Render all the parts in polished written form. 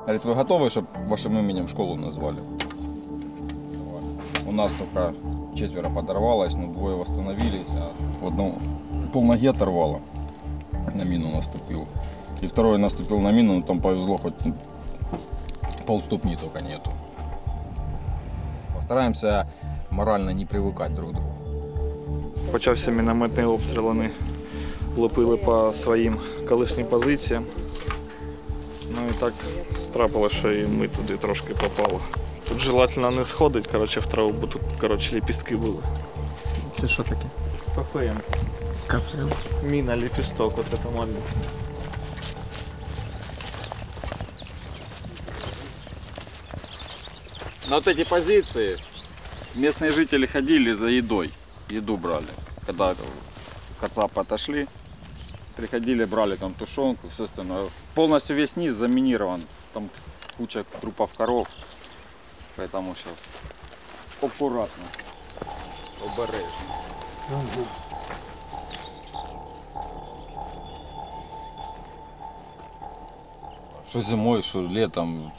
Говорит, вы готовы, чтобы вашим именем школу назвали? У нас только 4 подорвалось, но 2 восстановились, а одну полноге оторвало, на мину наступил. И второй наступил на мину, но там повезло, хоть полступни только нету. Постараемся морально не привыкать друг к другу. Почався мінометний обстріл, вони лупили по своїм колишнім позиціям. Ну і так трапилося, що і ми туди трошки попали. Тут желательно не сходить, коротше, в траву, бо тут, коротше, ліпістки були. Це що таке? ПФМ. КПМ. Міна, лепесток, вот это маленький. На вот эти позиции местные жители ходили за едой, еду брали. Когда кацапы отошли, приходили, брали там тушенку, все остальное. Полностью весь низ заминирован, там куча трупов коров, поэтому сейчас аккуратно, обережно. Что зимой, что летом.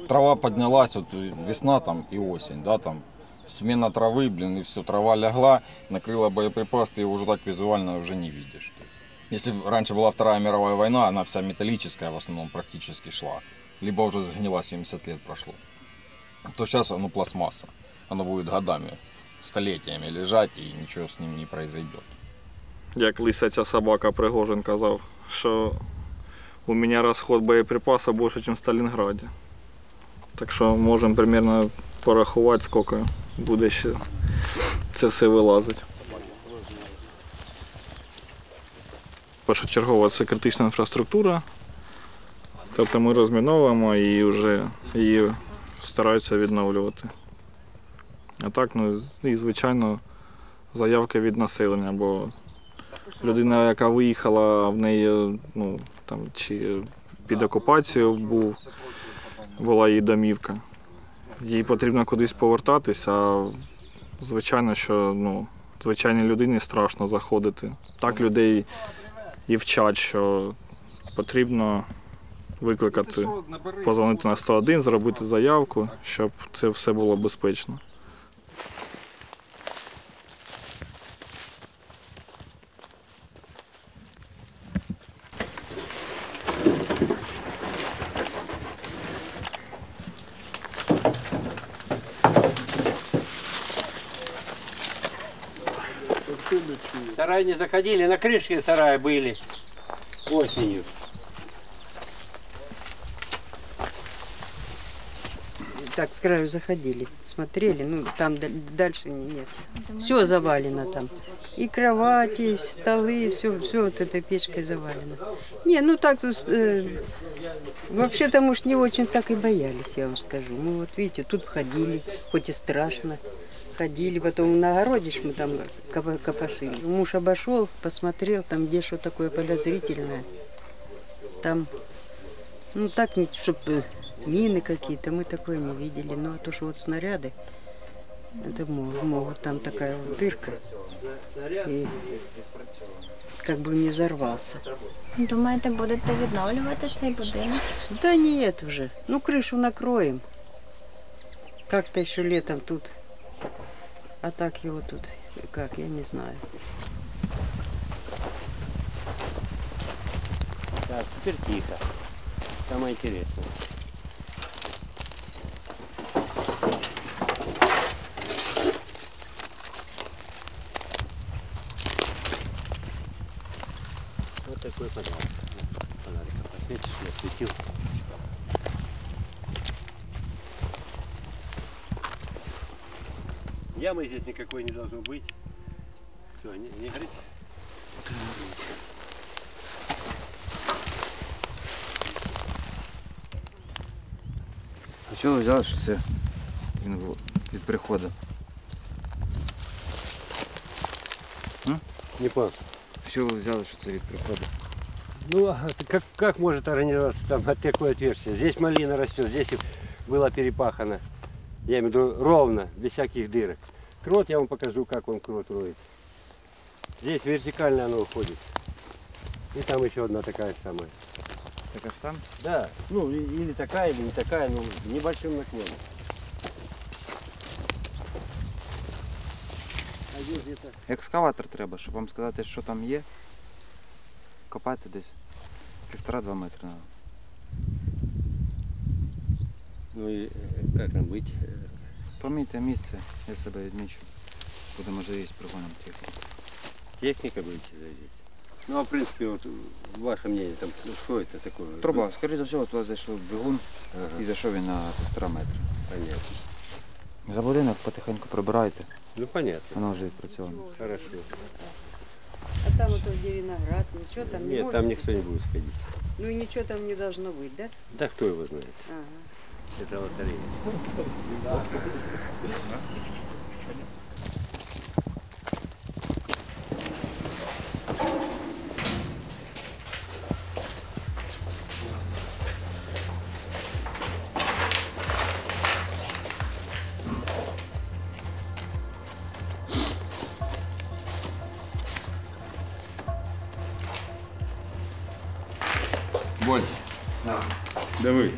Трава поднялась, вот весна там и осень, да, там смена травы, блин, и все, трава легла, накрыла боеприпас, ты его уже так визуально уже не видишь. Если раньше была Вторая мировая война, она вся металлическая в основном практически шла, либо уже сгнила, 70 лет прошло, то сейчас оно пластмасса, оно будет годами, столетиями лежать и ничего с ним не произойдет. Як лисиця собака Пригожин казав, що у мене розход боєприпасу більше, ніж в Сталінграді. Так що можемо примерно порахувати, скільки буде ще це все вилазить. Першочергово це критична інфраструктура, тобто ми розміновуємо і вже її стараються відновлювати. А так, ну і звичайно, заявки від населення, бо людина, яка виїхала, в неї, ну, там, чи під окупацією була її домівка. Їй потрібно кудись повертатися, а звичайно, що, ну, звичайній людині страшно заходити. Так людей і вчать, що потрібно викликати, позвонити на 101, зробити заявку, щоб це все було безпечно. В сарай не заходили, на крышке сарая были осенью. Так, с краю заходили, смотрели, ну там дальше нет. Все завалено там. И кровати, и столы, все вот этой печкой завалено. Не, ну так, вообще-то, может, не очень так и боялись, я вам скажу. Мы вот видите, тут ходили, хоть и страшно. Ходили, потом на огороде мы там копошились. Муж обошел, посмотрел, там где что такое подозрительное. Там, ну так, чтобы мины какие-то, мы такое не видели. Ну а то, что вот снаряды, это могут, там такая вот дырка. И как бы не взорвался. Думаєте, будете відновлювати цей будинок? Да нет уже, ну крышу накроем. Как-то еще летом тут. А так его тут, как, я не знаю. Так, теперь тихо. Самое интересное. Вот такой подарок. Фонариком посветишь, я светил. Ямы здесь никакой не должно быть. Все, не горит. А чого ви взяли, що це він був від приходу? Не понял. Що ви взяли, що це від приходу? Ну, а как может организоваться там такое отверстие? Здесь малина растет, здесь было перепахано. Я имею в виду ровно, без всяких дырок. Крот, я вам покажу, как он крот роет. Здесь вертикально оно уходит. И там еще одна такая самая. Это каштан? Да, ну или такая, или не такая, но небольшим наклоном. А здесь где-то Екскаватор треба, щоб вам сказати, що там є. Копати десь 1,5-2 метри. Надо. ну и как нам быть? Помійте місце, я себе відмічу. Будемо заїзд прогоном техніку. Техника будете здесь. Ну а в принципе, вот ваше мнение, там, ну, что это такое? Труба, скоріше за все, от у вас зайшов двигун Ага, і зайшов він на 1,5 метри. понятно. За будинок потихеньку прибирайте, Ну понятно. воно вже відпрацьоване. Хорошо. А там вот где виноград, ничего там не Нет, может там быть? никто не будет сходить. Ну и ничего там не должно быть, да? Да кто его знает? Ага. Это лотерея. Боль. Дивись.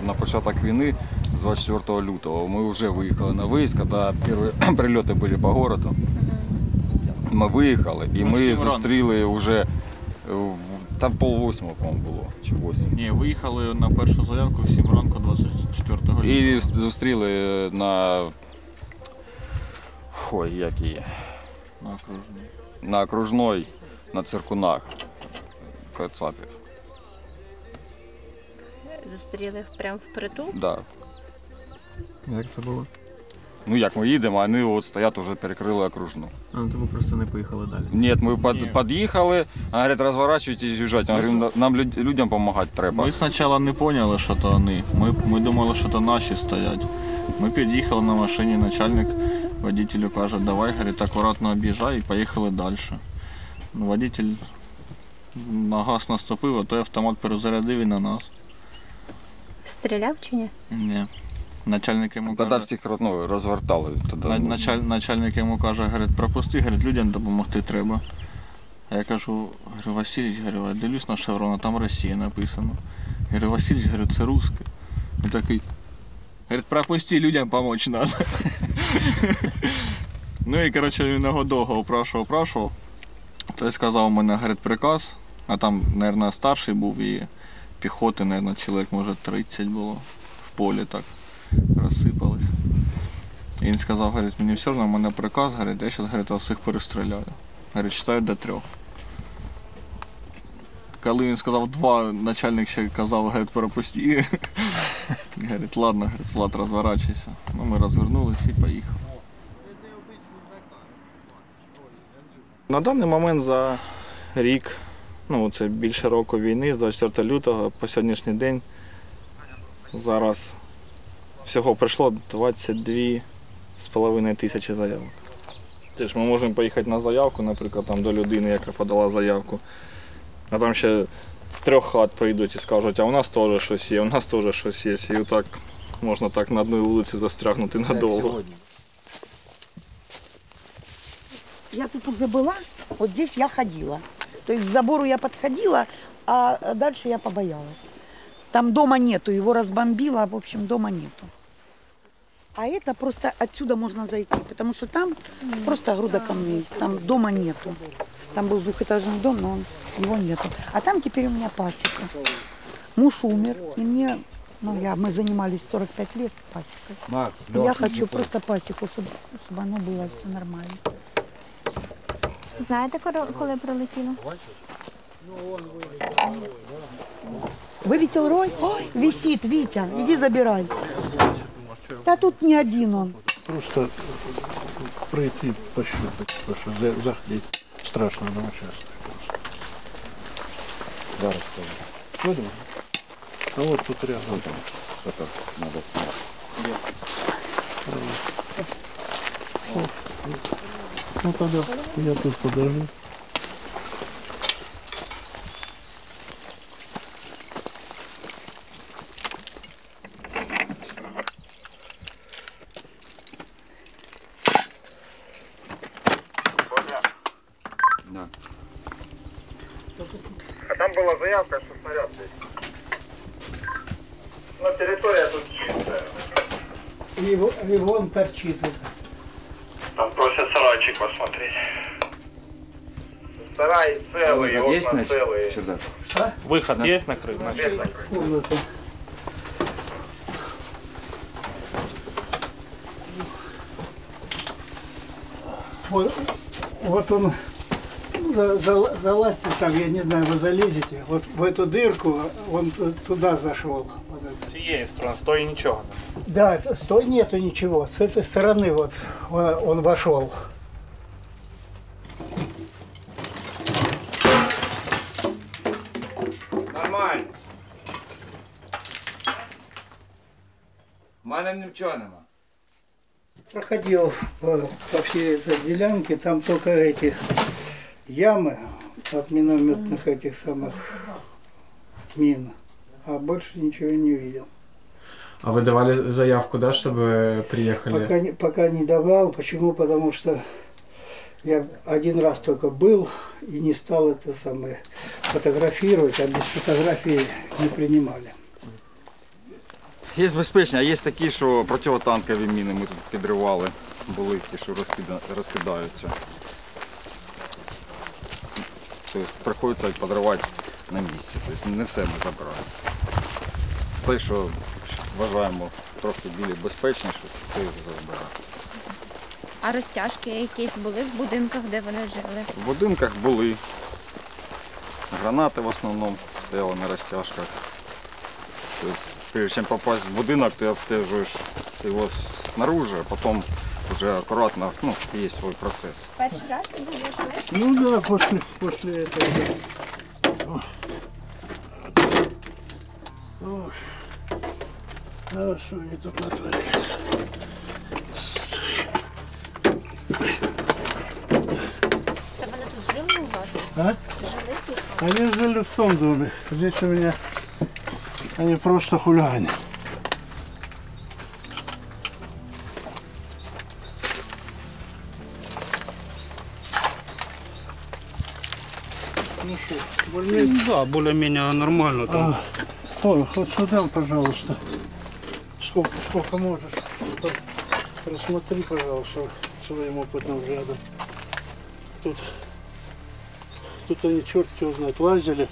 На початок війни, з 24 лютого, ми вже виїхали на виїзд, коли перші прильоти були по городу. Ми виїхали і ми зустріли вже, там 7:30, по-моєму, було, чи 8. Ні, виїхали на першу заявку в 7 ранку 24 лютого. І зустріли на, ой, як її, На окружній. на окружной, на Циркунах, Кацапів. Зустріли прямо впритул. Да. Як це було? Ну як ми їдемо, вони от стоять, вже перекрили окружну. А, ну то ви просто не поїхали далі. Ні, ми Ні. під'їхали, а говорять, розворачуйтесь, їжджайте. Я говорю, нам людям допомагати треба. Ми спочатку не зрозуміли, що то вони. Ми думали, що то наші стоять. Ми під'їхали на машині, начальник водителю каже, давай, говорить, акуратно об'їжджай і поїхали далі. Ну, водитель на газ наступив, а той автомат перезарядив і на нас. Стріляв чи ні? Ні. Начальник йому Тоді каже, всіх розвертали. Тоді, начальник йому каже, говорить, пропусти, говорить, людям допомогти треба. А я кажу, Васильович, говорю, я дивлюсь на шеврон, а там Росія написано. Я говорю, Васильович, говорю, це русське. Він такий, говорить, пропусти, людям допомогти треба. Ну і, коротше, він його довго опрашував. Той сказав, у мене, говорить, приказ, а там, мабуть, старший був і піхоти, мабуть, чоловік, може, 30 було в полі так. Розсипались. І він сказав, говорить, мені все одно, у мене приказ, говорить, я зараз, говорить, вас всіх перестріляю. Говорить, читаю до 3. Коли він сказав 2, начальник ще казав, говорить, пропусти. Говорить, ладно, говорить, Влад, розворачуйся. Ну, ми розвернулися і поїхали. На даний момент за рік, ну це більше року війни, з 24 лютого по сьогоднішній день, зараз всього прийшло 22,5 тисячі заявок. Теж ми можемо поїхати на заявку, наприклад, там до людини, яка подала заявку, а там ще з 3 хат прийдуть і скажуть, а у нас теж щось є, у нас теж щось є. І так можна так на одній вулиці застрягнути надовго. Я тут уже была, вот здесь я ходила. То есть к забору я подходила, а дальше я побоялась. Там дома нету, его разбомбило, в общем, дома нету. А это просто отсюда можно зайти, потому что там просто груда камней, там дома нету. Там был двухэтажный дом, но его нету. А там теперь у меня пасека. Муж умер, и мне, мы занимались 45 лет пасекой. Макс, И я хочу просто пасеку, чтобы оно было все нормально. Знаєте, коли прилетіло? Вылетел Рой? Ой, висит, Витя, иди забирай. Да тут не один он. Просто пройти, пощупать, потому что заходить страшно на участок. Зараз Понял? А вот тут рядом. надо снять. Ну тогда я тут подожду. Да. А там была заявка, что снаряд есть. Но территория тут чистая. И вон торчит это. Там просят сарайчик посмотреть. Сарай целый, Выход есть, окна значит, целые. чердак? Выход есть накрыт? Комната. Вот он, залазьте там, я не знаю, вы залезете, вот в эту дырку, он туда зашел. Вот это. З цієї сторони, з тої нічого. Да, с той нету ничего, с этой стороны вот он вошел. Нормально. У мене нічого нема. Проходил по всей этой делянке, там только эти ямы от минометных этих самых мин, а больше ничего не видел. А вы давали заявку, да, чтобы приехали? Пока не давал. Почему? Потому что я один раз только был и не стал это самое фотографировать, а без фотографии не принимали. Є безпечні, а є такі, що противотанкові міни ми тут підривали, були ті, що розкидаються. Тобто приходиться підривати на місці. Тобто не все ми забираємо. Все, що вважаємо трохи більш безпечніше, це забираємо. А розтяжки якісь були в будинках, де вони жили? В будинках були. Гранати в основному стояли на розтяжках. Тобто, прежде чем попасть в будинок, ты обстеживаешь его снаружи, а потом уже аккуратно, ну, есть свой процесс. Перший раз були жили? Ну да, после этого. Ой. А что они тут натворили? Це вони тут жили у вас? А? Жили тут? Они жили в том доме. Здесь у меня они просто хулиганят. Ну что, более-менее? Да, более-менее нормально там. Вот сюда, пожалуйста. Сколько можешь. Просмотри, пожалуйста, своим опытным взглядом. Тут они, черт его знает, лазили,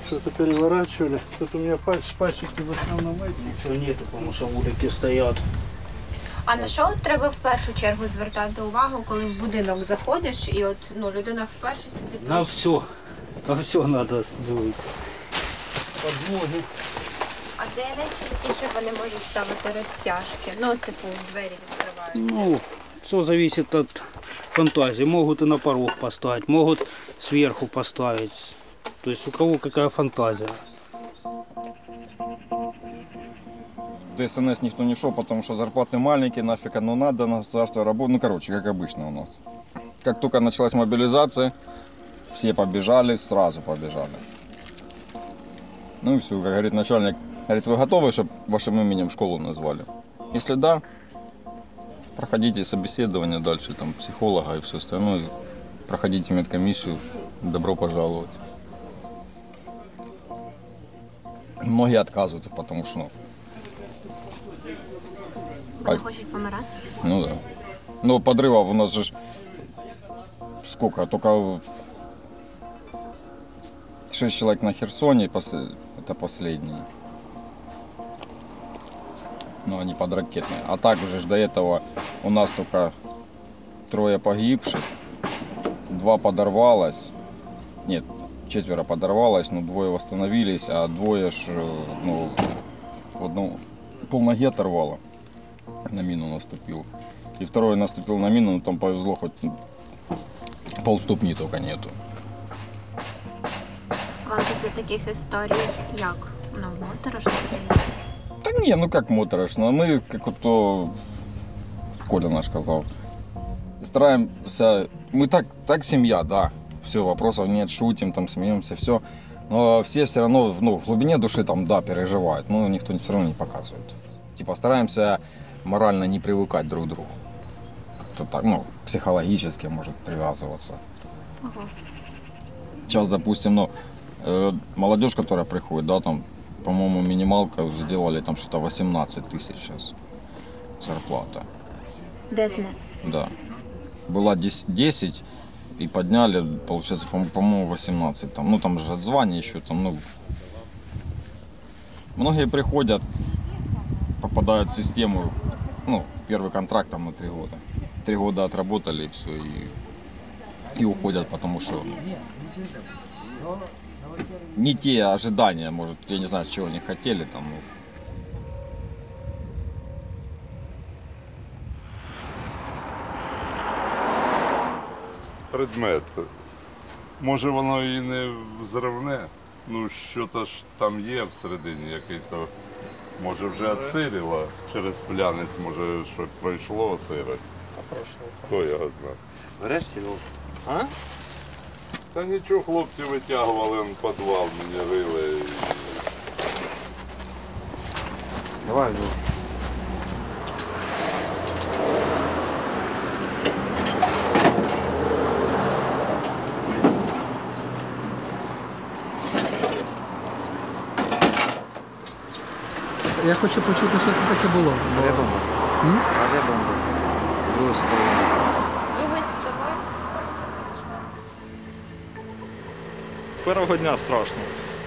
что-то переворачивали. Тут у меня пасеки в основном эти. Нічого нету, тому що вулики стоять. А на що треба в першу чергу звертати увагу, коли в будинок заходиш і от людина вперше сюди На все. На все треба дивитися. Подвоги. А де найчастіше вони можуть ставити розтяжки? Ну, типу, двері відкриваються. Ну, все зависит от фантазии. Могут и на порог поставить, могут сверху поставить. То есть у кого какая фантазия. ДСНС никто не шел, потому что зарплаты маленькие, нафиг оно надо, на государство работать. Ну, короче, как обычно у нас. Как только началась мобилизация, все побежали, сразу побежали. Ну и все, как говорит начальник, говорит, вы готовы, чтобы вашим именем школу назвали? Если да, проходите собеседование дальше, там, психолога и все остальное. Проходите медкомиссию, добро пожаловать. Многие отказываются, потому что, Вони хочуть помирати? ну да. Ну, подрывов у нас же сколько? Только 6 человек на Херсоне, это последний. Ну, они подракетные. А также до этого у нас только 3 погибших, 2 подорвалось. Нет, 4 подорвалось, но 2 восстановились, а 2 ж, ну, одну полноге оторвало. На мину наступил. И 2 наступил на мину, но там повезло, хоть полступни только нету. Вам після таких історій як? Ну, моторошно стає? Да не, ну как моторошно. Мы, как то Коля наш сказал, стараемся, мы так семья, да, все, вопросов нет, шутим, там, смеемся, все. Но все равно, ну, в глубине души там, да, переживают, но никто все равно не показывает. Типа стараемся морально не привыкать друг к другу. Как-то так, ну, психологически может привязываться. Сейчас, допустим, ну, молодежь, которая приходит, да, там, по-моему, минималка сделали там что-то 18 тысяч сейчас зарплата. ДСНС. Да. Была 10 и подняли, получается, по-моему, 18. Там, ну, там же от звания еще, там, ну. Многие приходят, попадают в систему, ну, первый контракт там на 3 года. 3 года отработали и все, и уходят, потому что не те ожидания, может, я не знаю, чего они хотели там. Ну. Предмет. Може воно і не взривне, ну що-то ж там є всередині, який-то, може вже відсиріло через плянець, може що пройшло сирость. А пройшло. Хто його знає. Врешті, ну. А? Та нічого, хлопці витягували, в підвал мені рили. Давай, ну. Я хочу почути, що це таке було. Авіабомба. Авіабомба. Другої світової. Другої світової? З першого дня страшно.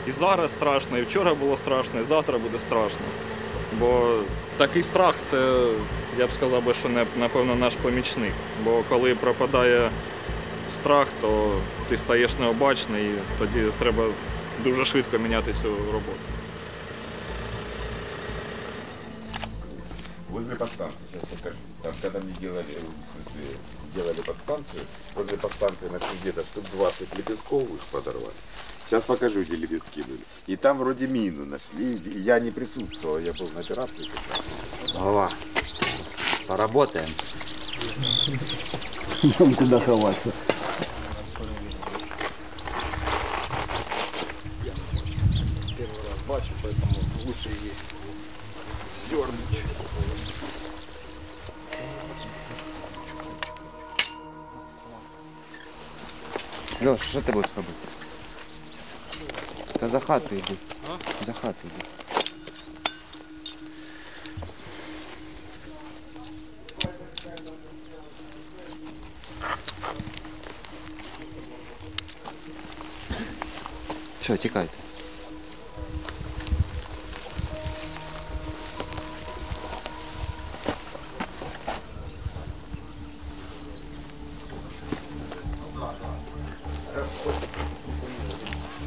І зараз страшно, і вчора було страшно, і завтра буде страшно. Бо такий страх – це, я б сказав би, що напевно наш помічник. Бо коли пропадає страх, то ти стаєш необачний, і тоді треба дуже швидко міняти цю роботу. Возле подстанции, сейчас покажу. Там, когда мне делали подстанцию, возле подстанции нашли где-то штук 20 лепестков их подорвали. Сейчас покажу, где лепестки были. И там вроде мину нашли. Я не присутствовал, я был на операции. Голова. Поработаем. Нам куда ховаться. Первый раз бачу, поэтому лучше її сдернуть. Леш, що ти будеш робити? Та за хату йди. За хату йди. Все, тікайте.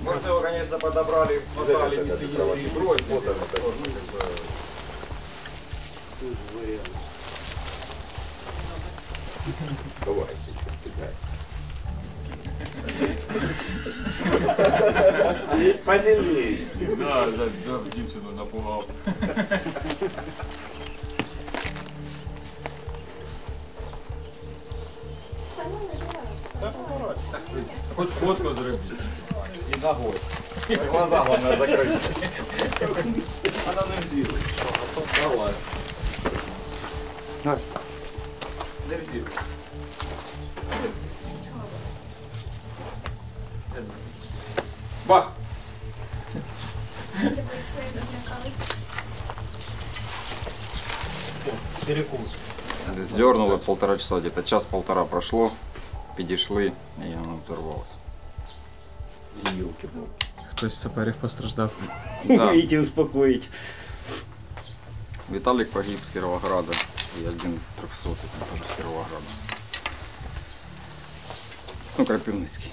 Может, его, конечно, подобрали, смотали, несли и бросили. Давай, сейчас сыграй. Поделись. Да, дівчину напугав. Хоть фотку зробити. И ногой. И глаза главное закрыть. Она не взяла. Давай. Не взяла. Ба! Перекус. Сдернули 1,5 часа, где-то час-полтора прошло, підійшли і воно взорвалося. Хтось з саперів постраждав. Да. Идите успокоить. Виталик погиб с Кировограда и один 300 там тоже с Кировограда. Ну, Крапивницький.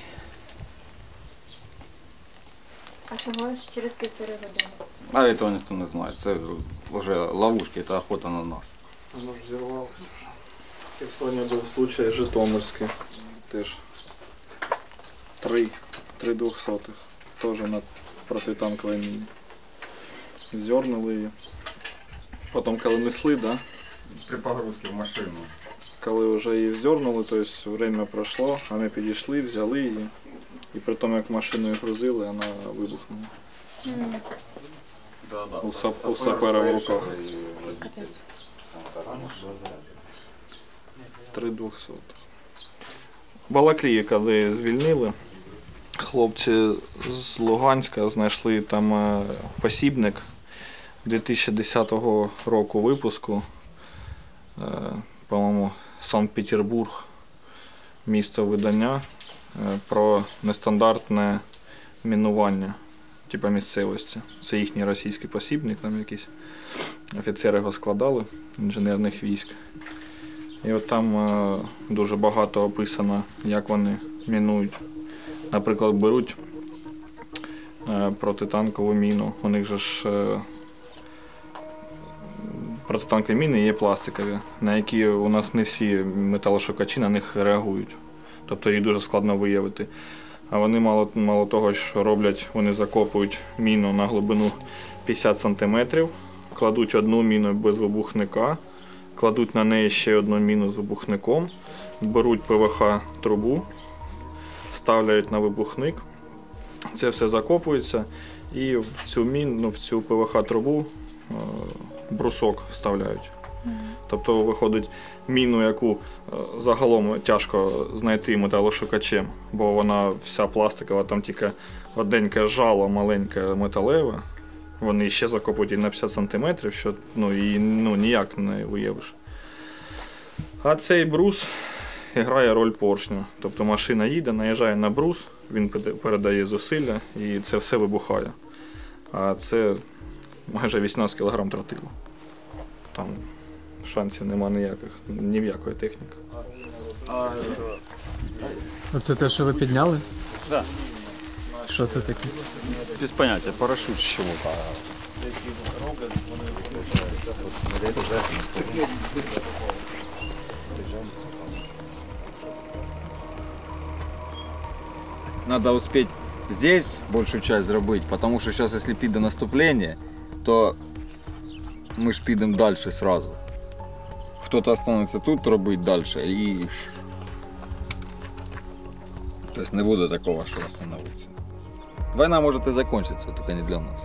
А чого ж через 1,5 години? А этого ніхто не знає. Це вже ловушки, це охота на нас. Воно ж зірвалося вже. І в Соні був случай Житомирський. Теж 3 двохсотих. Теж на протитанковій міні. Зернули її. Потім, коли несли, да? При погрузці в машину. коли вже її вздернули, тобто время пройшло, вони підійшли, взяли її. І при тому, як машиною грузили, вона вибухнула. У сапера в руках. 3200. Балаклії, коли звільнили, хлопці з Луганська знайшли там посібник 2010 року випуску, по-моєму, Санкт-Петербург, місто видання, про нестандартне мінування типу місцевості. Це їхній російський посібник, там якісь офіцери його складали, інженерних військ. І от там дуже багато описано, як вони мінують. Наприклад, беруть протитанкову міну. У них же ж протитанкові міни є пластикові, на які у нас не всі металошукачі на них реагують. Тобто їх дуже складно виявити. А вони мало того, що роблять, вони закопують міну на глибину 50 см, кладуть одну міну без вибухника, кладуть на неї ще одну міну з вибухником, беруть ПВХ-трубу, ставляють на вибухник, це все закопується і в цю ПВХ-трубу брусок вставляють. Тобто виходить міну, яку загалом тяжко знайти металошукачем, бо вона вся пластикова, там тільки одненьке жало маленьке металеве. Вони ще закопують її на 50 см, що її ніяк не виявиш. А цей брус грає роль поршню. Тобто машина їде, наїжджає на брус, він передає зусилля і це все вибухає. А це майже 18 кг тротилу. Там шансів нема ніяких, ні в якої техніки. Оце те, що ви підняли? Так. Що це таке? Без поняття, парашют з чого-то. Надо успеть здесь большую часть зробити, потому что сейчас, если піде наступление, то мы ж підемо дальше сразу. Кто-то останется тут робити дальше і... То есть не буде такого, що остановиться. Война может и закончиться, только не для нас.